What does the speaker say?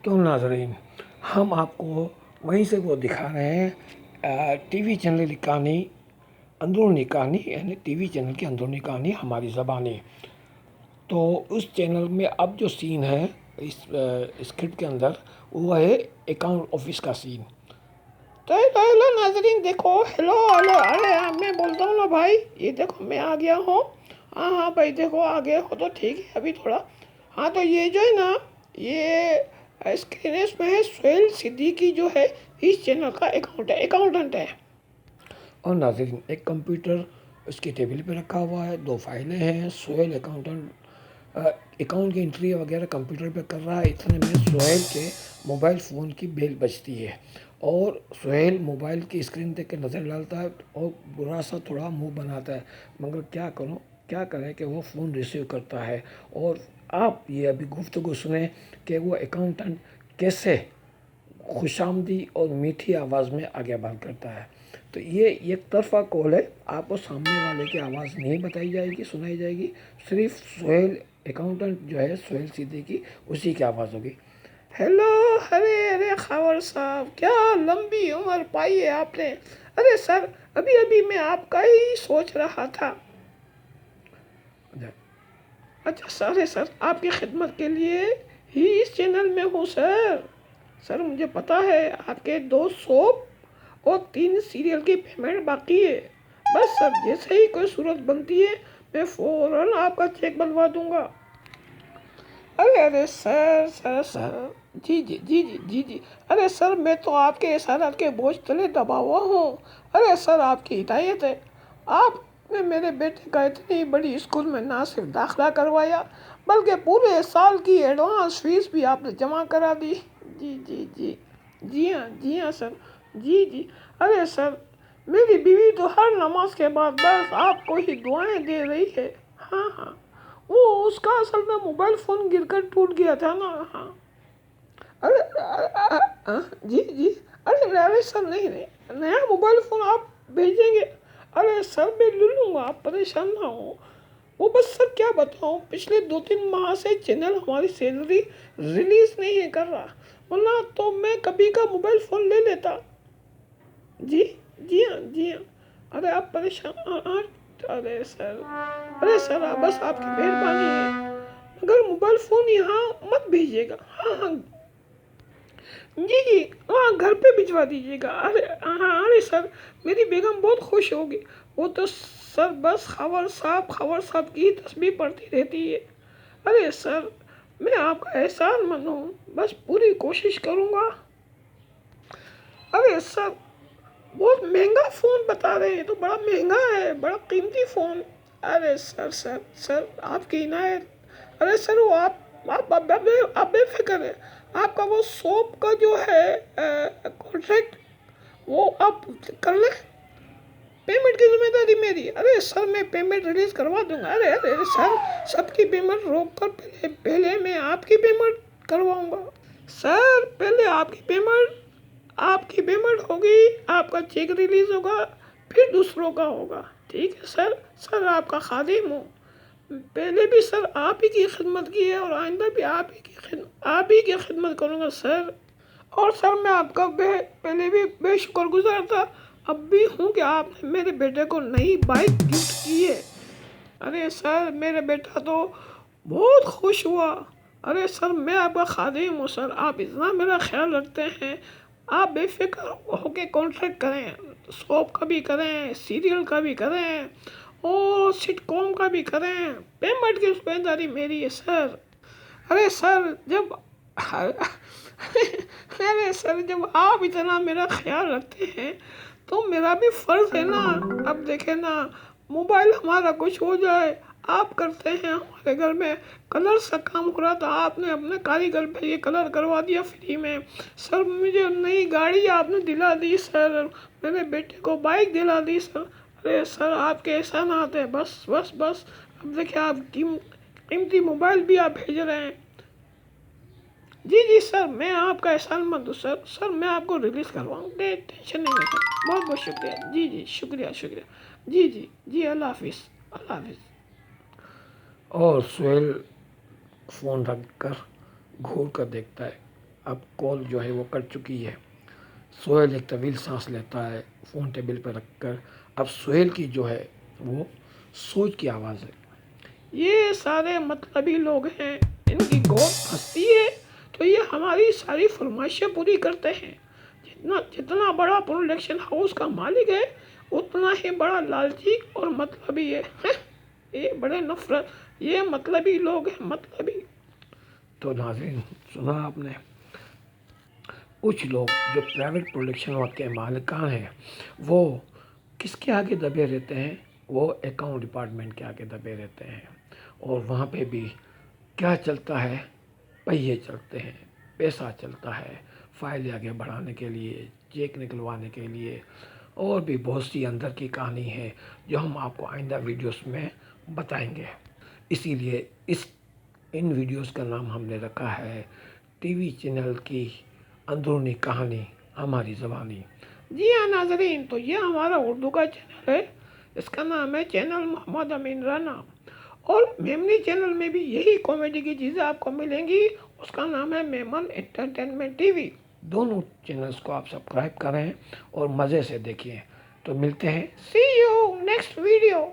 क्यों नाज़रीन, हम आपको वहीं से वो दिखा रहे हैं टीवी चैनल की कहानी, अंदरूनी कहानी, यानी टीवी चैनल की अंदरूनी कहानी हमारी ज़बानी। तो उस चैनल में अब जो सीन है इस स्क्रिप्ट के अंदर, वो है अकाउंट ऑफिस का सीन। तो हेलो नाजरीन, देखो, हेलो हेलो, अरे मैं बोलता हूँ ना भाई, ये देखो मैं आ गया हूँ। हाँ हाँ भाई, देखो आ गए हो तो ठीक है अभी थोड़ा। हाँ तो ये जो है ना, ये स्क्रीन में है सोहेल सिद्दीकी, जो है इस चैनल का अकाउंटेंट है। और नाजरीन, एक कंप्यूटर उसकी टेबल पे रखा हुआ है, 2 फाइलें हैं। सोहेल अकाउंट की एंट्री वगैरह कंप्यूटर पे कर रहा है। इतने में सोहेल के मोबाइल फ़ोन की बेल बजती है और सोहेल मोबाइल की स्क्रीन देख के नज़र डालता है और बुरा सा थोड़ा मुंह बनाता है, मगर क्या करें कि वो फ़ोन रिसीव करता है। और आप ये अभी गुफ्तगू सुने कि वो अकाउंटेंट कैसे खुशामदी और मीठी आवाज़ में आगे बात करता है। तो ये एक तरफा कॉल है, आपको सामने वाले की आवाज़ नहीं बताई जाएगी, सुनाई जाएगी। सिर्फ सोहेल अकाउंटेंट जो है, सोहेल सिद्दीकी, उसी की आवाज़ होगी। हेलो, अरे अरे खबर साहब, क्या लंबी उम्र पाई है आपने। अरे सर, अभी अभी मैं आपका ही सोच रहा था। अच्छा सर, आपकी खिदमत के लिए ही इस चैनल में हूँ सर। सर मुझे पता है आपके 2 सोप और 3 सीरियल की पेमेंट बाकी है। बस सर, जैसे ही कोई सूरत बनती है मैं फ़ौरन आपका चेक बनवा दूंगा। अरे अरे सर, जी। अरे सर, मैं तो आपके इशारात के बोझ तले दबा हुआ हूँ। अरे सर, आपकी हिदायत है। आपने मेरे बेटे का इतनी बड़ी स्कूल में ना सिर्फ दाखिला करवाया, बल्कि पूरे साल की एडवांस फीस भी आपने जमा करा दी। जी हाँ सर, जी। अरे सर, मेरी बीवी तो हर नमाज के बाद बस आपको ही दुआएं दे रही है। हाँ, वो उसका असल में मोबाइल फ़ोन गिरकर टूट गया था ना। हाँ, जी। अरे सर, नहीं, नया मोबाइल फ़ोन आप भेजेंगे। अरे सर, मैं ले लूँगा, आप परेशान ना हो। वो बस सर क्या बताऊँ, पिछले 2-3 माह से चैनल हमारी सैलरी रिलीज़ नहीं है कर रहा, वरना तो मैं कभी का मोबाइल फ़ोन ले लेता। जी हाँ। अरे आप परेशान, अरे सर, बस आपकी मेहरबानी है, मगर मोबाइल फ़ोन यहाँ मत भेजिएगा। हाँ, जी, हाँ, घर पे भिजवा दीजिएगा। अरे सर, मेरी बेगम बहुत खुश होगी। वो तो सर बस खबर साहब की तस्बीह पढ़ती रहती है। अरे सर, मैं आपका एहसानमंद हूँ, बस पूरी कोशिश करूँगा। अरे सर, बहुत महंगा फ़ोन बता रहे हैं, तो बड़ा महंगा है, बड़ा कीमती फ़ोन। अरे सर, आपकी इनायत। अरे सर, वो आप बेफिक्र है। आपका वो सोप का जो है कॉन्ट्रैक्ट, वो आप कर लें, पेमेंट की जिम्मेदारी मेरी। अरे सर, मैं पेमेंट रिलीज करवा दूंगा। अरे सर, सबकी पेमेंट रोक कर पहले मैं आपकी पेमेंट करवाऊंगा। सर, पहले आपकी पेमेंट होगी, आपका चेक रिलीज होगा, फिर दूसरों का होगा। ठीक है सर, आपका खादिम हूँ। पहले भी सर आप ही की खिदमत की है और आइंदा भी आप ही की खिदमत करूँगा सर। और सर, मैं आपका पहले भी बेशुक्रगुजार था, अब भी हूँ कि आपने मेरे बेटे को नई बाइक गिफ्ट की है। अरे सर, मेरा बेटा तो बहुत खुश हुआ। अरे सर, मैं आपका खादिम हूँ सर, आप इतना मेरा ख्याल रखते हैं। आप बेफिक्र होके कॉन्ट्रैक्ट करें, सोप का भी करें, सीरियल का भी करें और सिटकॉम का भी करें, पेमेंट की जिम्मेदारी मेरी है सर। अरे सर, जब आप इतना मेरा ख्याल रखते हैं तो मेरा भी फर्ज है ना। अब देखें ना, मोबाइल हमारा कुछ हो जाए, आप करते हैं हमारे घर में कलर का काम हो रहा था, आपने अपने कारीगर भेजे, कलर करवा दिया फ्री में। सर, मुझे नई गाड़ी आपने दिला दी सर, मेरे बेटे को बाइक दिला दी सर। अरे सर, आपके एहसान आते हैं, बस। अब देखिए, आप कीमती मोबाइल भी आप भेज रहे हैं। जी सर, मैं आपका एहसानमंद हूँ सर, मैं आपको रिलीज़ करवाऊँ, टेंशन नहीं है सर, बहुत बहुत शुक्रिया। जी, शुक्रिया। जी, अल्लाह हाफिज़। और सोहेल फ़ोन रख कर घूर कर देखता है, اب کال جو ہے وہ کٹ چکی ہے۔ سہیل ایک طویل سانس لیتا ہے فون ٹیبل پہ رکھ کر۔ اب سہیل کی جو ہے وہ سوچ کی آواز ہے، یہ سارے مطلبی لوگ ہیں، ان کی گود پھنستی ہے تو یہ ہماری ساری فرمائشیں پوری کرتے ہیں۔ جتنا بڑا پروڈکشن ہاؤس کا مالک ہے اتنا ہی بڑا لالچی اور مطلبی ہے۔ یہ بڑے نفرت، یہ مطلبی لوگ ہیں، مطلبی۔ تو ناظرین سنا آپ نے، کچھ لوگ جو پرائیویٹ پروڈکشن کے مالکان ہیں وہ کس کے آگے دبے رہتے ہیں؟ وہ اکاؤنٹ ڈپارٹمنٹ کے آگے دبے رہتے ہیں، اور وہاں پہ بھی کیا چلتا ہے؟ پہیے چلتے ہیں، پیسہ چلتا ہے، فائل آگے بڑھانے کے لیے، چیک نکلوانے کے لیے، اور بھی بہت سی اندر کی کہانی ہے جو ہم آپ کو آئندہ ویڈیوز میں بتائیں گے۔ اسی لیے ان ویڈیوز کا نام ہم نے رکھا ہے ٹی وی چینل کی اندرونی کہانی ہماری زبانی۔ جی ہاں ناظرین، تو یہ ہمارا اردو کا چینل ہے، اس کا نام ہے چینل محمد امین رانا، اور میمنی چینل میں بھی یہی کامیڈی کی چیزیں آپ کو ملیں گی، اس کا نام ہے میمن انٹرٹینمنٹ ٹی وی۔ دونوں چینلز کو آپ سبسکرائب کریں اور مزے سے دیکھیں۔ تو ملتے ہیں، سی یو نیکسٹ ویڈیو۔